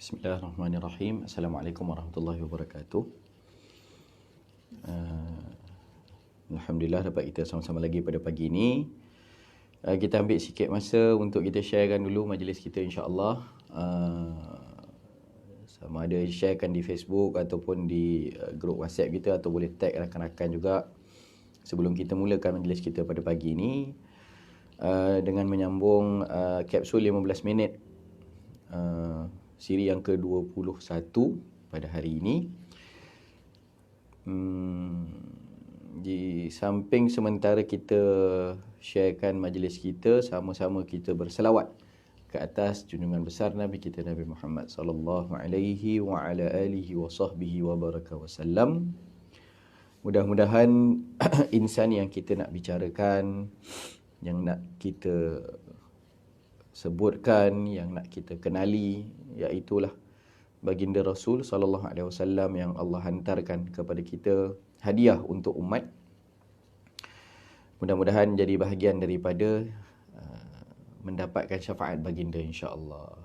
Bismillahirrahmanirrahim. Assalamualaikum warahmatullahi wabarakatuh. Alhamdulillah dapat kita sama-sama lagi pada pagi ini. Kita ambil sikit masa untuk kita sharekan dulu majlis kita, insya-Allah. Sama ada sharekan di Facebook ataupun di grup WhatsApp kita, atau boleh tag rakan-rakan juga sebelum kita mulakan majlis kita pada pagi ini, dengan menyambung kapsul 15 minit siri yang ke-21 pada hari ini. Di samping sementara kita sharekan majlis kita, sama-sama kita berselawat ke atas junjungan besar Nabi kita Nabi Muhammad sallallahu alaihi wa ala alihi wa sahbihi wa baraka wasallam. Mudah-mudahan insan yang kita nak bicarakan, yang nak kita sebutkan, yang nak kita kenali, iaitulah baginda Rasul sallallahu alaihi wasallam yang Allah hantarkan kepada kita hadiah untuk umat. Mudah-mudahan jadi bahagian daripada mendapatkan syafaat baginda, insya-Allah.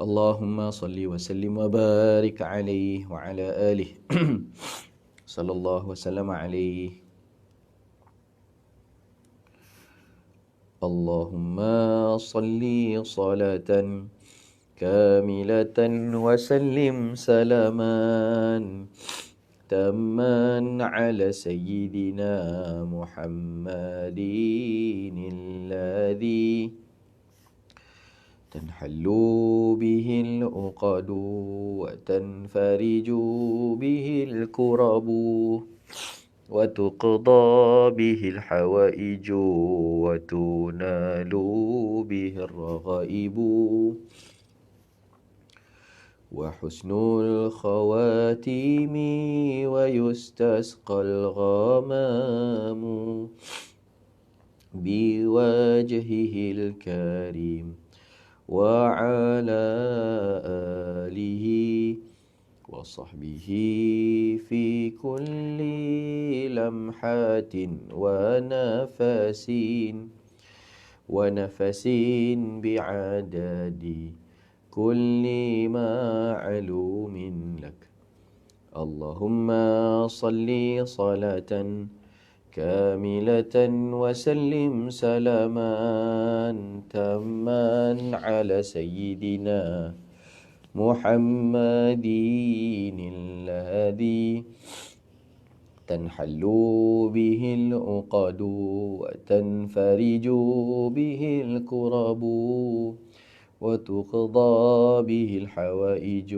Allahumma salli wa sallim wa barik alaihi wa ala alihi sallallahu wasallam alaihi. Allahumma salli salatan kamilatan wa sallim salaman tamman ala sayyidina Muhammadin alladhi tanhallu bihil uqadu wa tanfariju bihil kurabu وتقضى به الحوائج وتنال به الرغائب وحسن الخواتيم ويستسقى الغمام بوجهه الكريم وعلى آله وصحبه في كل لمحات ونفس بعدد كل معلوم لك. اللهم صل صلاة كاملة وسلم سلاما تاما على سيدنا محمدين الذي تنحل به العقد وتنفرج به الكرب وتقضى به الحوائج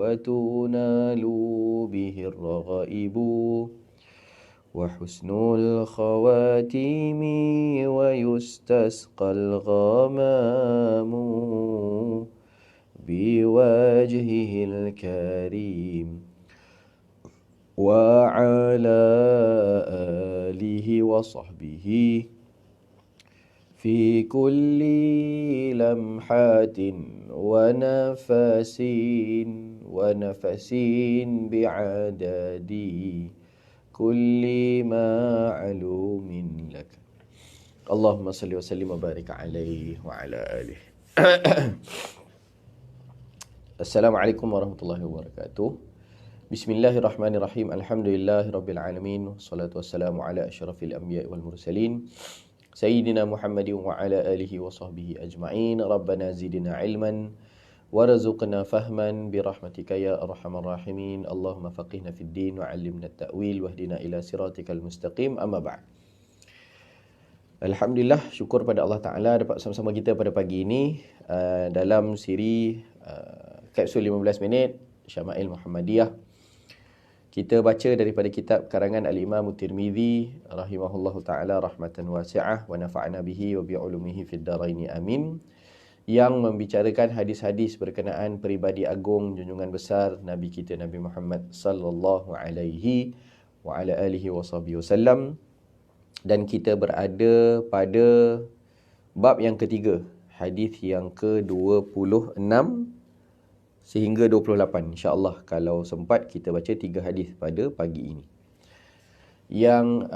وتنال به الرغائب وحسن الخواتيم ويستسقى الغمام بوجهه الكريم وعلى آله وصحبه في كل لمحات ونفس بعدد كل معلوم لك. اللهم صل وسلم وبارك عليه وعلى آله. Assalamualaikum warahmatullahi wabarakatuh. Bismillahirrahmanirrahim. Alhamdulillahirabbil alamin. Wassalatu wassalamu ala asyrafil anbiya'i wal mursalin sayyidina Muhammadin wa ala alihi wa sahbihi ajma'in. Rabbana zidna ilman warzuqna fahman birahmatika ya arhamar rahimin. Allahumma faqihna fid din wa 'allimna at-ta'wil wahdina ila siratikal mustaqim. Amma ba'd. Alhamdulillah, syukur pada Allah Ta'ala dapat bersama-sama kita pada pagi ini dalam siri kapsul 15 minit Syama'il Muhammadiyah. Kita baca daripada kitab karangan Al-Imam Tirmizi rahimahullahu ta'ala rahmatan wasi'ah wa nafa'na bihi wa bi'ulumihi fid daraini amin, yang membicarakan hadis-hadis berkenaan peribadi agung junjungan besar Nabi kita Nabi Muhammad sallallahu alaihi wa ala alihi wasallam. Dan kita berada pada bab yang ketiga, hadis yang ke-26 sehingga 28. InsyaAllah kalau sempat kita baca 3 hadis pada pagi ini. Yang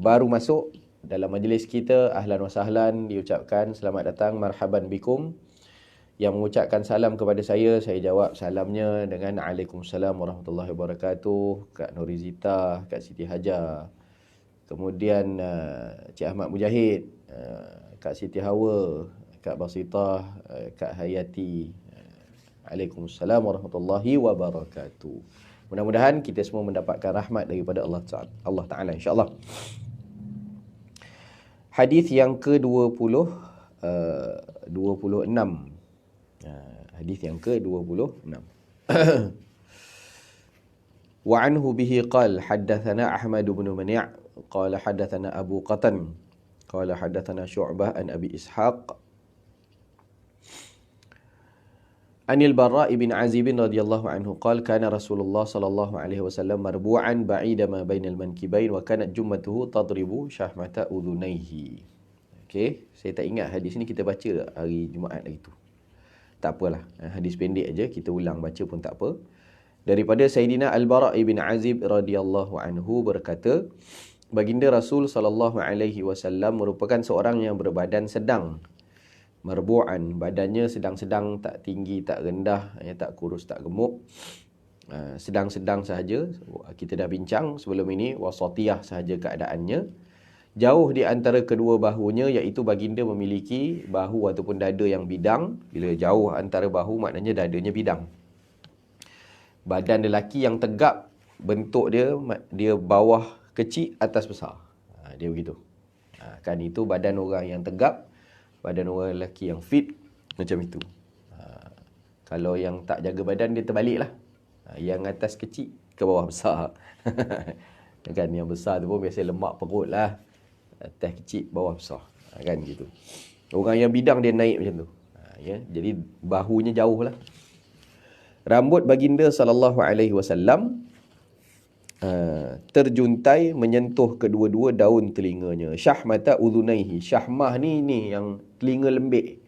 baru masuk dalam majlis kita, ahlan wa sahlan, diucapkan selamat datang, marhaban bikum. Yang mengucapkan salam kepada saya jawab salamnya dengan Waalaikumsalam warahmatullahi wabarakatuh. Kak Nurizita, Kak Siti Hajar, kemudian Cik Ahmad Mujahid, Kak Siti Hawa, Kak Basitah, Kak Hayati. Waalaikumsalam warahmatullahi wabarakatuh. Mudah-mudahan kita semua mendapatkan rahmat daripada Allah Ta'ala, insyaAllah. Hadis yang ke-26. Hadis yang ke-26. Wa anhu bihi qala haddatsana Ahmad bin Mani' qala haddatsana Abu Qatan qala haddatsana Syu'bah an Abi Ishaq Anil Barra' bin Azib radhiyallahu anhu qala kana Rasulullah sallallahu alaihi wasallam marbu'an ba'ida ma bainal mankibain wa kanat jummatuhu tadribu syahmata udhunaihi. Okey, saya tak ingat hadis ni kita baca hari Jumaat hari tu. Tak apalah, hadis pendek aja, kita ulang baca pun tak apa. Daripada Sayyidina Al-Bara' bin Azib radhiyallahu anhu berkata, baginda Rasul sallallahu alaihi wasallam merupakan seorang yang berbadan sedang. Marbu'an, badannya sedang-sedang, tak tinggi, tak rendah, tak kurus, tak gemuk. Sedang-sedang sahaja. Kita dah bincang sebelum ini, wasatiyah sahaja keadaannya. Jauh di antara kedua bahunya, iaitu baginda memiliki bahu ataupun dada yang bidang. Bila jauh antara bahu, maknanya dadanya bidang. Badan lelaki yang tegap, bentuk dia bawah kecil, atas besar. Dia begitu. Kan itu badan orang yang tegap. Badan orang lelaki yang fit, macam itu. Kalau yang tak jaga badan, dia terbalik lah. Yang atas kecil, ke bawah besar. Kan yang besar tu pun biasa lemak perut lah. Atas kecil, bawah besar. Kan gitu. Orang yang bidang dia naik macam tu. Jadi bahunya jauh lah. Rambut baginda sallallahu alaihi wasallam terjuntai menyentuh kedua-dua daun telinganya. Syahmata udhunaihi. Syahmah ni yang telinga lembik.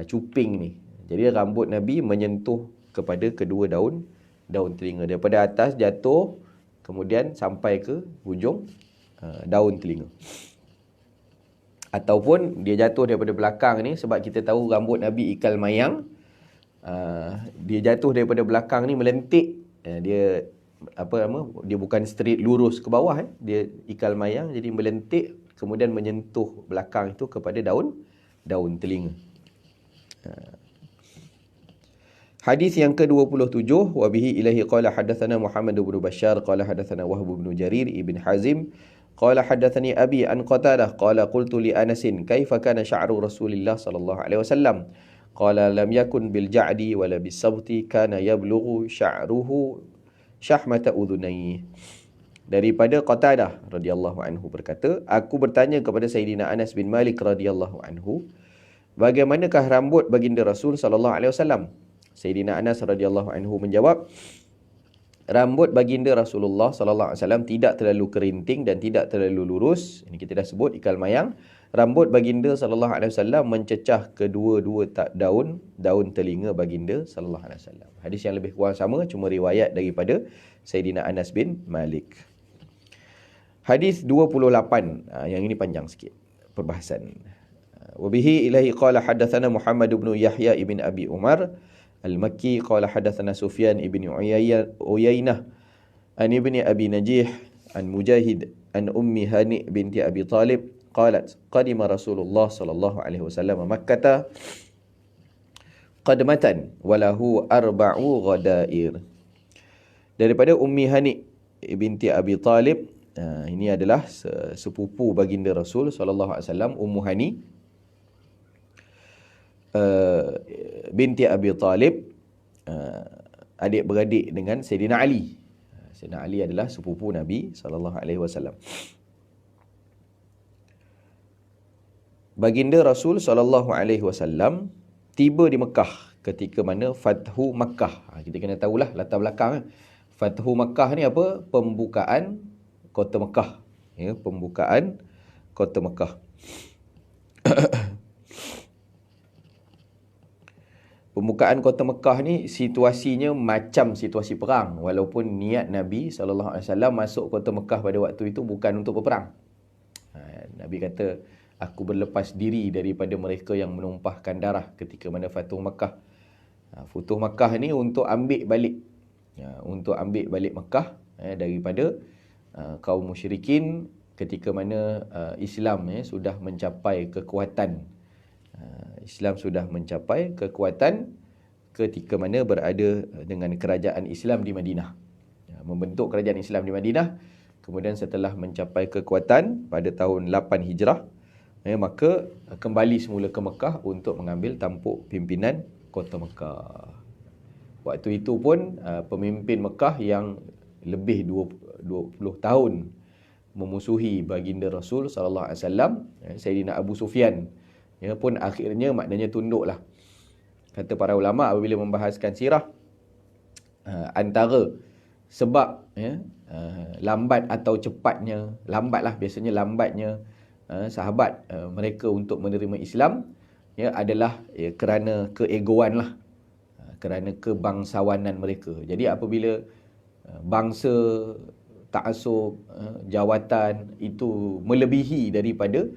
Cuping ni. Jadi rambut Nabi menyentuh kepada kedua daun telinga. Daripada atas jatuh, kemudian sampai ke hujung daun telinga. Ataupun dia jatuh daripada belakang ni, sebab kita tahu rambut Nabi ikal mayang. Dia jatuh daripada belakang ni melentik. Dia bukan straight lurus ke bawah, dia ikal mayang, jadi melentik kemudian menyentuh belakang itu kepada daun telinga. Hadis yang ke-27, wa bihi ilahi qala hadatsana Muhammad bin Bashar qala hadatsana Wahb bin Jarir ibn Hazim qala hadatsani abi an Qatadah qala qultu li Anas kaifa kana sya'ru Rasulillah sallallahu alaihi wasallam qala lam yakun bil ja'di wala bis sabti kana yablughu sya'ruhu syahmata udhunai. Daripada Qatadah radhiyallahu anhu berkata, aku bertanya kepada Sayyidina Anas bin Malik radhiyallahu anhu, bagaimanakah rambut baginda Rasul sallallahu alaihi wasallam? Sayyidina Anas radhiyallahu anhu menjawab, rambut baginda Rasulullah sallallahu alaihi wasallam tidak terlalu kerinting dan tidak terlalu lurus. Ini kita dah sebut ikal mayang. Rambut baginda sallallahu alaihi wasallam mencecah kedua-dua daun telinga baginda sallallahu alaihi wasallam. Hadis yang lebih kurang sama, cuma riwayat daripada Sayyidina Anas bin Malik. Hadis 28, yang ini panjang sikit perbahasan. Wa bihi ilahi qala hadatsana Muhammad bin Yahya ibn Abi Umar Al-Makki qala hadatsana Sufyan ibn Uyainah an ibni Abi Najih an Mujahid an Ummi Hani binti Abi Talib qalat qadima Rasulullah sallallahu alaihi wasallam Makkah qadmatan walahu arba'u ghadair. Daripada Ummi Hani binti Abi Talib, ini adalah sepupu baginda Rasul sallallahu alaihi wasallam, Ummu Hani binti Abi Talib, adik-beradik dengan Sayyidina Ali. Sayyidina Ali adalah sepupu Nabi sallallahu alaihi wasallam. Baginda Rasul sallallahu alaihi wasallam tiba di Mekah ketika mana Fathu Makkah. Kita kena tahulah latar belakang. Fathu Makkah ni apa? Pembukaan kota Mekah. Ya, pembukaan kota Mekah. Pembukaan kota Mekah ni situasinya macam situasi perang, walaupun niat Nabi SAW masuk kota Mekah pada waktu itu bukan untuk berperang. Nabi kata, aku berlepas diri daripada mereka yang menumpahkan darah ketika mana Futuh Mekah. Futuh Mekah ni untuk ambil balik, untuk ambil balik Mekah daripada kaum musyrikin ketika mana Islam sudah mencapai kekuatan. Islam sudah mencapai kekuatan ketika mana berada dengan kerajaan Islam di Madinah. Membentuk kerajaan Islam di Madinah. Kemudian setelah mencapai kekuatan pada tahun 8 Hijrah, maka kembali semula ke Mekah untuk mengambil tampuk pimpinan kota Mekah. Waktu itu pun pemimpin Mekah yang lebih 20 tahun memusuhi baginda Rasul sallallahu alaihi wasallam, Sayyidina Abu Sufyan, pun akhirnya maknanya tunduklah. Kata para ulama apabila membahaskan sirah, antara sebab lambat atau cepatnya, lambatlah biasanya lambatnya sahabat mereka untuk menerima Islam adalah kerana keegoan lah, kerana kebangsawanan mereka. Jadi apabila bangsa, ta'assub, jawatan itu melebihi daripada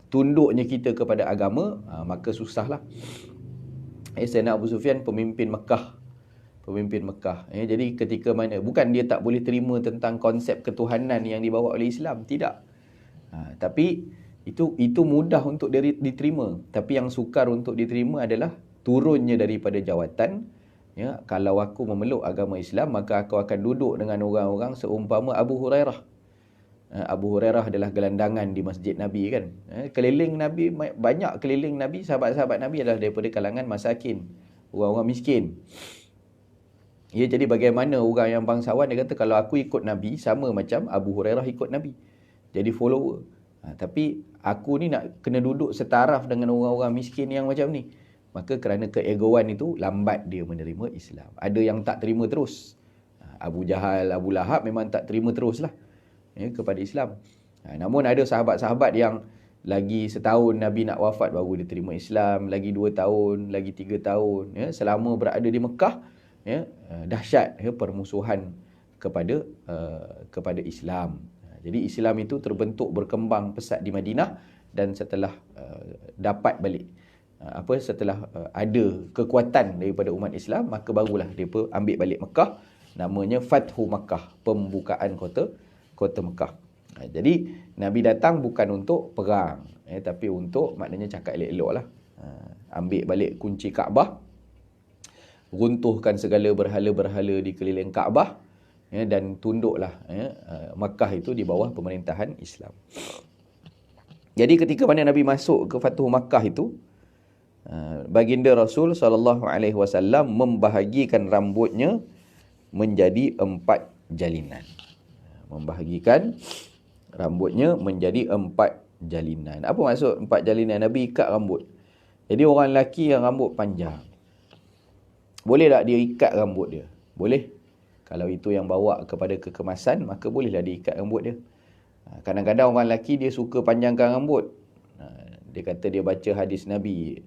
tunduknya kita kepada agama, maka susahlah. Sayyidina Abu Sufyan pemimpin Mekah. Jadi ketika mana, bukan dia tak boleh terima tentang konsep ketuhanan yang dibawa oleh Islam, tidak. Tapi itu mudah untuk diterima. Tapi yang sukar untuk diterima adalah turunnya daripada jawatan. Kalau aku memeluk agama Islam, maka aku akan duduk dengan orang-orang seumpama Abu Hurairah. Abu Hurairah adalah gelandangan di masjid Nabi kan. Keliling Nabi, banyak keliling Nabi, sahabat-sahabat Nabi adalah daripada kalangan masakin, orang-orang miskin. Jadi bagaimana orang yang bangsawan, dia kata kalau aku ikut Nabi sama macam Abu Hurairah ikut Nabi. Jadi follower. Tapi aku ni nak kena duduk setaraf dengan orang-orang miskin yang macam ni. Maka kerana keegoan itu lambat dia menerima Islam. Ada yang tak terima terus. Abu Jahal, Abu Lahab memang tak terima teruslah kepada Islam. Namun ada sahabat-sahabat yang lagi setahun Nabi nak wafat baru dia terima Islam, lagi 2 tahun, lagi 3 tahun, selama berada di Mekah, dahsyat permusuhan kepada Islam. Jadi Islam itu terbentuk, berkembang pesat di Madinah, dan setelah dapat balik setelah ada kekuatan daripada umat Islam, maka barulah dia ambil balik Mekah. Namanya Fathu Makkah, pembukaan kota Mekah. Jadi Nabi datang bukan untuk perang, tapi untuk maknanya cakap elok-elok lah. Ambil balik kunci Kaabah, runtuhkan segala berhala-berhala di keliling Kaabah, dan tunduklah Makkah itu di bawah pemerintahan Islam. Jadi ketika mana Nabi masuk ke Fathu Makkah itu, baginda Rasul SAW membahagikan rambutnya menjadi 4 jalinan. Membahagikan rambutnya menjadi 4 jalinan. Apa maksud 4 jalinan? Nabi ikat rambut. Jadi orang lelaki yang rambut panjang, boleh tak dia ikat rambut dia? Boleh. Kalau itu yang bawa kepada kekemasan, maka bolehlah dia ikat rambut dia. Kadang-kadang orang lelaki dia suka panjangkan rambut. Dia kata dia baca hadis Nabi,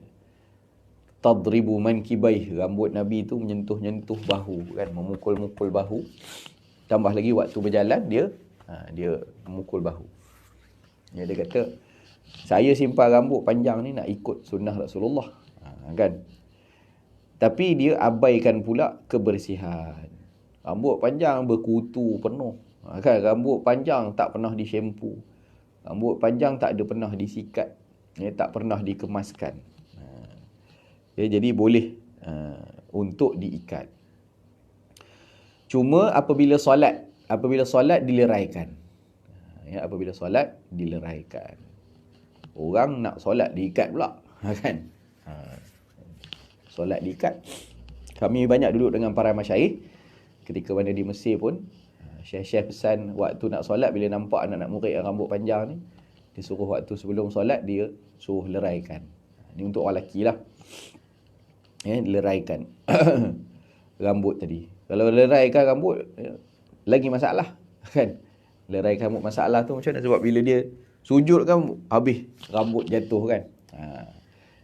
tadribu mankibaih, rambut Nabi itu menyentuh-nyentuh bahu kan, memukul-mukul bahu. Tambah lagi waktu berjalan dia memukul bahu. Dia kata, saya simpan rambut panjang ni nak ikut sunnah Rasulullah, kan. Tapi dia abaikan pula kebersihan. Rambut panjang berkutu penuh, kan. Rambut panjang tak pernah disyampu. Rambut panjang tak ada pernah disikat, tak pernah dikemaskan. Ya, jadi boleh untuk diikat. Cuma apabila solat dileraikan. Ya, apabila solat dileraikan. Orang nak solat diikat pula, kan? Solat diikat. Kami banyak duduk dengan para masyayikh ketika mana di Mesir pun. Syekh-syekh pesan waktu nak solat, bila nampak anak-anak murid yang rambut panjang ni, dia suruh waktu sebelum solat dia suruh leraikan. Ni untuk orang lelaki lah. Ya, leraikan rambut tadi. Kalau leraikan rambut lagi masalah, kan? Leraikan rambut masalah tu macam mana? Sebab bila dia sujud kan habis rambut jatuh, kan?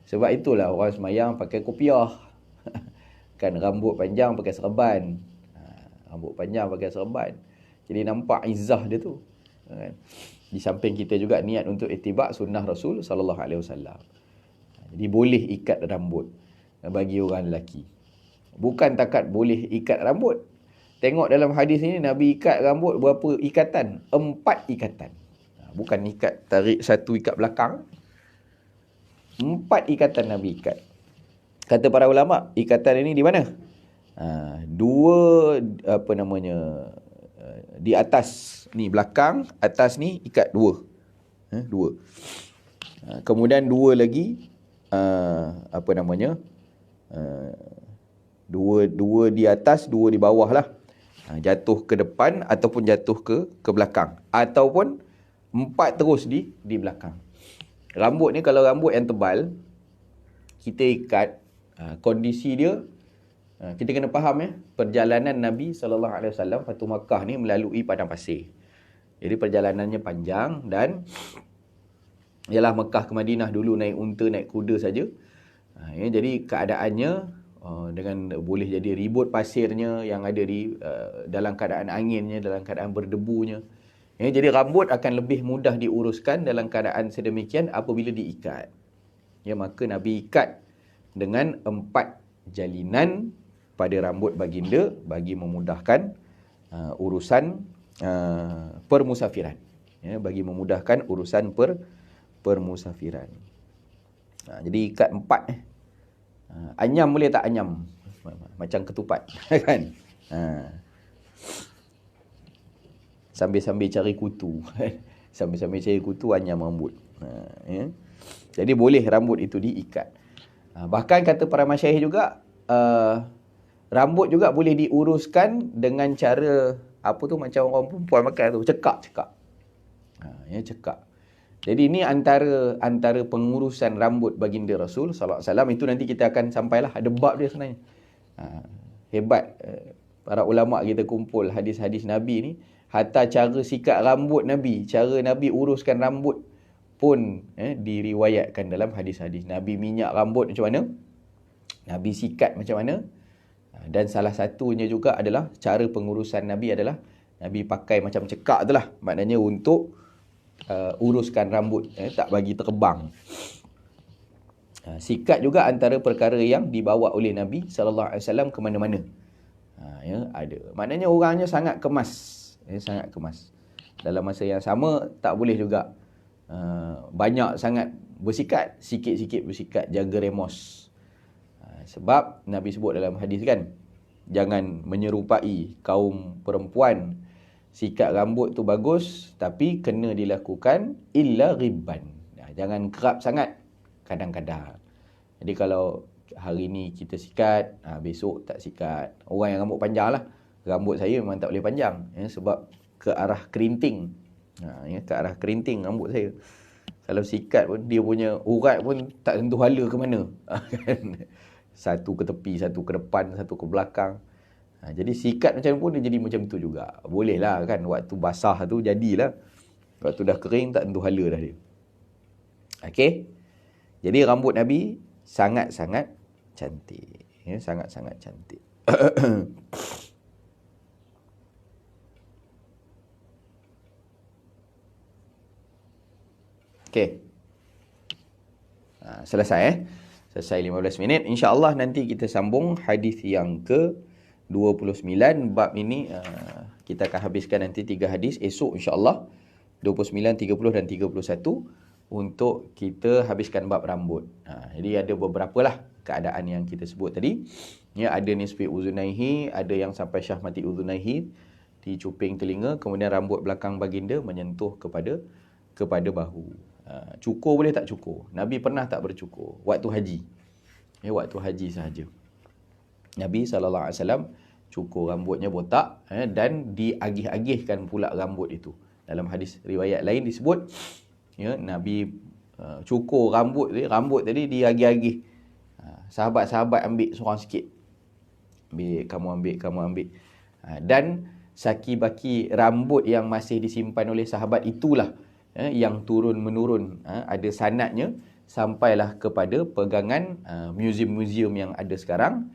Sebab itulah orang semayang pakai kopiah. Kan rambut panjang pakai serban. Rambut panjang pakai serban. Jadi nampak izzah dia tu, kan? Di samping kita juga niat untuk ittiba' sunnah Rasul sallallahu alaihi wasallam. Jadi boleh ikat rambut bagi orang lelaki. Bukan takat boleh ikat rambut. Tengok dalam hadis ini Nabi ikat rambut berapa ikatan? 4 ikatan. Bukan ikat tarik satu ikat belakang. 4 ikatan Nabi ikat. Kata para ulama, ikatan ini di mana? Dua di atas ni belakang, atas ni ikat dua. Dua. Kemudian dua lagi dua di atas, dua di bawah lah. Jatuh ke depan ataupun jatuh ke belakang, ataupun 4 terus di belakang. Rambut ni kalau rambut yang tebal, kita ikat, kondisi dia kita kena faham ya, perjalanan Nabi SAW Fatu Makkah ni melalui padang pasir. Jadi perjalanannya panjang dan ialah Mekah ke Madinah dulu naik unta, naik kuda saja. Jadi keadaannya dengan boleh jadi ribut pasirnya yang ada di dalam keadaan anginnya, dalam keadaan berdebunya. Jadi rambut akan lebih mudah diuruskan dalam keadaan sedemikian apabila diikat. Ya, maka Nabi ikat dengan 4 jalinan pada rambut baginda bagi memudahkan urusan permusafiran. Ya, bagi memudahkan urusan permusafiran. Jadi ikat 4. Anyam boleh tak anyam? Macam ketupat, kan? Sambil-sambil cari kutu. Sambil-sambil cari kutu anyam rambut. Ya. Jadi boleh rambut itu diikat. Bahkan kata para masyayikh juga, rambut juga boleh diuruskan dengan cara macam orang perempuan makan tu, cekak. Ya, cekak. Jadi ini antara pengurusan rambut baginda Rasul sallallahu alaihi wasallam. Itu nanti kita akan sampailah, ada bab dia sebenarnya. Hebat para ulama kita kumpul hadis-hadis Nabi ni, hatta cara sikat rambut Nabi, cara Nabi uruskan rambut pun diriwayatkan dalam hadis-hadis. Nabi minyak rambut macam mana, Nabi sikat macam mana. Dan salah satunya juga adalah cara pengurusan Nabi adalah Nabi pakai macam cekak tu lah. Maknanya untuk uruskan rambut, tak bagi terbang. Sikat juga antara perkara yang dibawa oleh Nabi SAW ke mana-mana. Ya, ada. Maknanya orangnya sangat kemas. Sangat kemas. Dalam masa yang sama, tak boleh juga banyak sangat bersikat. Sikit-sikit bersikat, jaga remos. Sebab Nabi sebut dalam hadis kan, jangan menyerupai kaum perempuan. Sikat rambut tu bagus, tapi kena dilakukan illa ribban. Jangan kerap sangat, kadang-kadang. Jadi kalau hari ni kita sikat, besok tak sikat. Orang yang rambut panjang lah. Rambut saya memang tak boleh panjang, sebab ke arah kerinting. Ke arah kerinting rambut saya. Kalau sikat pun, dia punya urat pun tak tentu hala ke mana. Satu ke tepi, satu ke depan, satu ke belakang. Jadi sikat macam pun dia jadi macam tu juga. Boleh lah kan, waktu basah tu jadilah. Waktu dah kering tak tentu hala dah dia. Okey. Jadi rambut Nabi sangat-sangat cantik. Sangat-sangat cantik. Okey. Selesai Selesai 15 minit. InsyaAllah nanti kita sambung hadis yang ke-29. Bab ini kita akan habiskan nanti 3 hadis esok insyaAllah. 29, 30 dan 31 untuk kita habiskan bab rambut. Jadi ada beberapa lah keadaan yang kita sebut tadi. Ya, ada nisfi uzunaihi, ada yang sampai syahmati uzunaihi, di cuping telinga, kemudian rambut belakang baginda menyentuh kepada bahu. Cukur boleh tak cukur? Nabi pernah tak bercukur? Waktu haji. Ya, waktu haji sahaja. Nabi SAW cukur rambutnya botak, dan diagih-agihkan pula rambut itu. Dalam hadis riwayat lain disebut, ya, Nabi cukur rambut tadi diagih-agih. Sahabat-sahabat ambil seorang sikit. Kamu ambil. Dan saki-baki rambut yang masih disimpan oleh sahabat itulah yang turun-menurun, ada sanadnya sampailah kepada pegangan muzium-muzium yang ada sekarang,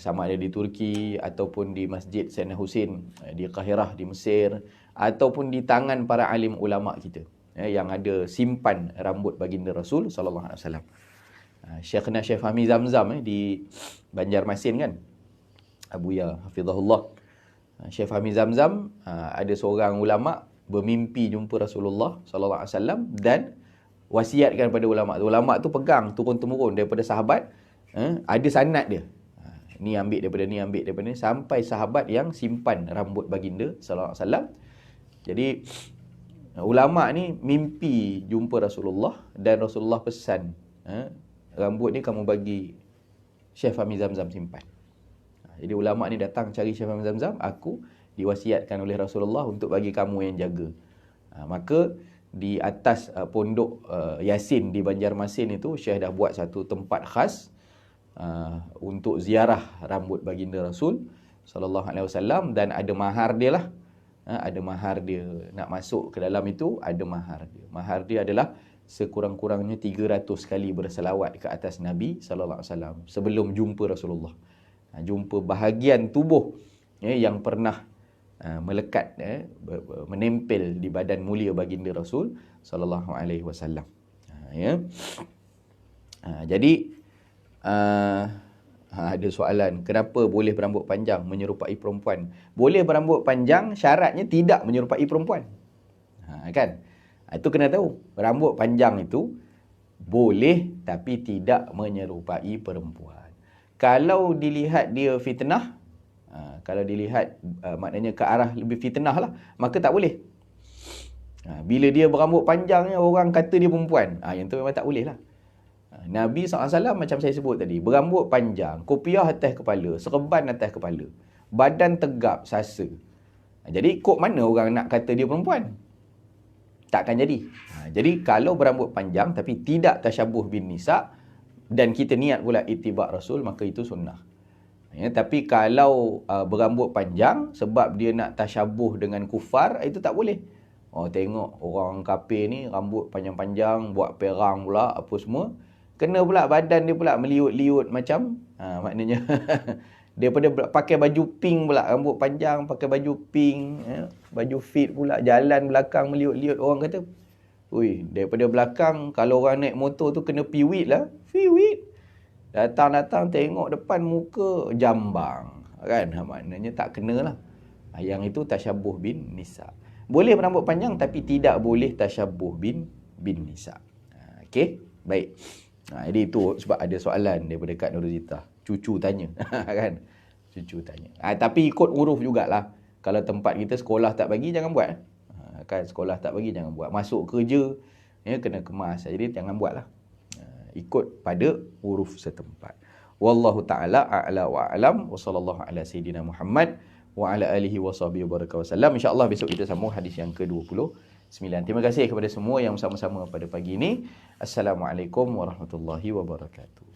sama ada di Turki ataupun di Masjid Sayyidina Husin di Qahirah di Mesir, ataupun di tangan para alim ulama kita yang ada simpan rambut baginda Rasul sallallahu alaihi wasallam. Syekhna Syekh Fahmi Zamzam di Banjarmasin kan, Abuya hafizahullah. Syekh Fahmi Zamzam, ada seorang ulama bermimpi jumpa Rasulullah sallallahu alaihi wasallam dan wasiatkan pada ulama tu. Ulama tu pegang turun-temurun daripada sahabat, ada sanad dia. Ni ambil daripada ni, ambil daripada ni, sampai sahabat yang simpan rambut baginda sallallahu alaihi wasallam. Jadi ulama ni mimpi jumpa Rasulullah dan Rasulullah pesan, rambut ni kamu bagi Syekh Fahmi Zamzam simpan. Jadi ulama ni datang cari Syekh Fahmi Zamzam, aku diwasiatkan oleh Rasulullah untuk bagi kamu yang jaga. Maka di atas pondok Yasin di Banjarmasin itu, Syekh dah buat satu tempat khas untuk ziarah rambut baginda Rasul sallallahu alaihi wasallam, dan ada mahar dia lah. Ada mahar dia. Nak masuk ke dalam itu ada mahar dia. Mahar dia adalah sekurang-kurangnya 300 kali berselawat ke atas Nabi sallallahu alaihi wasallam sebelum jumpa Rasulullah. Jumpa bahagian tubuh yang pernah melekat, menempel di badan mulia baginda Rasul sallallahu alaihi wasallam. Jadi ada soalan, kenapa boleh berambut panjang menyerupai perempuan? Boleh berambut panjang, syaratnya tidak menyerupai perempuan. Kan? Itu kena tahu. Rambut panjang itu boleh tapi tidak menyerupai perempuan. Kalau dilihat dia fitnah, kalau dilihat maknanya ke arah lebih fitnah lah, maka tak boleh. Bila dia berambut panjang, orang kata dia perempuan, yang tu memang tak boleh lah. Nabi SAW macam saya sebut tadi, berambut panjang, kopiah atas kepala, serban atas kepala, badan tegap, sasa. Jadi kok mana orang nak kata dia perempuan? Takkan jadi. Jadi kalau berambut panjang tapi tidak tasyabuh bin nisa, dan kita niat pula ittiba' Rasul, maka itu sunnah. Tapi kalau berambut panjang sebab dia nak tasyabuh dengan kufar, itu tak boleh. Tengok orang kafir ni rambut panjang-panjang, buat perang pula, apa semua. Kena pula badan dia pula meliut-liut macam, maknanya daripada pakai baju pink pula, rambut panjang, pakai baju pink, baju fit pula, jalan belakang meliut-liut, orang kata, daripada belakang kalau orang naik motor tu kena piwit lah. Piwit. Datang-datang tengok depan muka jambang. Kan? Maknanya tak kena lah. Yang itu tasyabuh bin nisa. Boleh berambut panjang tapi tidak boleh tasyabuh bin nisa. Okey? Baik. Jadi itu sebab ada soalan daripada Kak Nuruzita. Cucu tanya. Kan? Cucu tanya. Tapi ikut uruf jugalah. Kalau tempat kita sekolah tak bagi, jangan buat. Kan sekolah tak bagi, jangan buat. Masuk kerja, kena kemas. Jadi jangan buat lah. Ikut pada uruf setempat. Wallahu ta'ala a'la wa a'lam. Wa sallallahu ala sayyidina Muhammad wa ala alihi wa sahbihi wa baraka wa sallam. InsyaAllah besok kita sambung hadis yang ke-29. Terima kasih kepada semua yang bersama-sama pada pagi ini. Assalamualaikum warahmatullahi wabarakatuh.